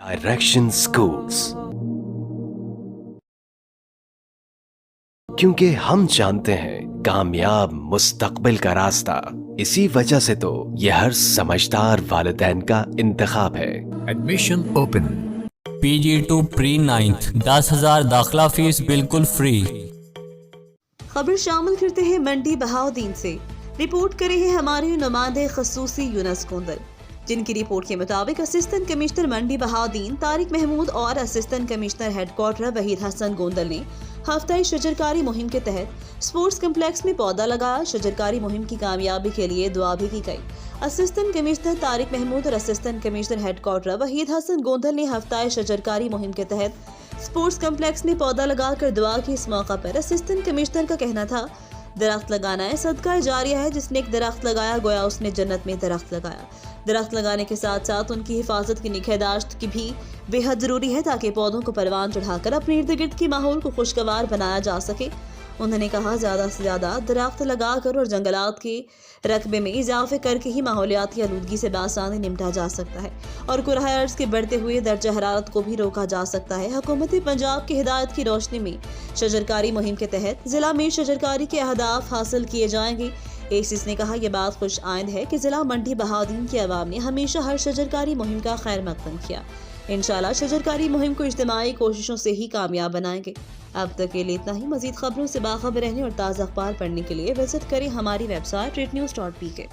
Direction schools, क्योंकि हम जानते हैं कामयाब मुस्तकबिल का रास्ता, इसी वजह से तो ये हर समझदार वालिदैन का इंतखाब है। Admission open. PG2 pre 9th 10,000 दाखिला फीस बिल्कुल फ्री। खबर शामिल करते हैं मंडी बहाउद्दीन से। रिपोर्ट करे हैं हमारे नुमाइंदे खसूसी यूनुस गोंदल, जिनकी रिपोर्ट के मुताबिक असिस्टेंट कमिश्नर मंडी बहाउद्दीन तारिक महमूद और assistant commissioner headquarter Waheed Hassan Gondal ने हफ्ताई शजरकारी मुहिम के तहत स्पोर्ट्स कम्प्लेक्स में पौधा लगाया। शजरकारी मुहिम की कामयाबी के लिए दुआ भी की गई। असिस्टेंट कमिश्नर तारिक महमूद और assistant commissioner headquarter Waheed Hassan Gondal ने हफ्ताई शजरकारी मुहिम के तहत स्पोर्ट्स कम्प्लेक्स में पौधा लगाकर दुआ की। इस मौका पर असिस्टेंट कमिश्नर का कहना था, दरख्त लगाना है सदका जारिया है, जिसने एक दरख्त लगाया गोया उसने जन्नत में दरख्त लगाया। दरख्त लगाने के साथ साथ उनकी हिफाजत की निगहदाश्त की भी बेहद ज़रूरी है ताकि पौधों को परवान चढ़ाकर अपने इर्द गिर्द के माहौल को खुशगवार बनाया जा सके। उन्होंने कहा, ज़्यादा से ज़्यादा दरख्त लगाकर और जंगलात के रकबे में इजाफे करके ही माहौलियाती आलूदगी से बासानी निपटा जा सकता है और कुराह अर्ज़ के बढ़ते हुए दर्जा हरारत को भी रोका जा सकता है। हुकूमत पंजाब की हिदायत की रोशनी में शजरकारी मुहिम के तहत ज़िला में शजरकारी के अहदाफ हासिल किए जाएंगे। एसीस ने कहा, यह बात खुश आइंद है कि ज़िला मंडी बहाउद्दीन की आवाम ने हमेशा हर शजरकारी मुहिम का खैर मकदम किया। इंशाल्लाह शजरकारी मुहिम को इज्तिमाई कोशिशों से ही कामयाब बनाएंगे। अब तक के लिए इतना ही। मजीद खबरों से बाखबर रहने और ताज़ा अखबार पढ़ने के लिए विजिट करें हमारी वेबसाइट rednews.pk।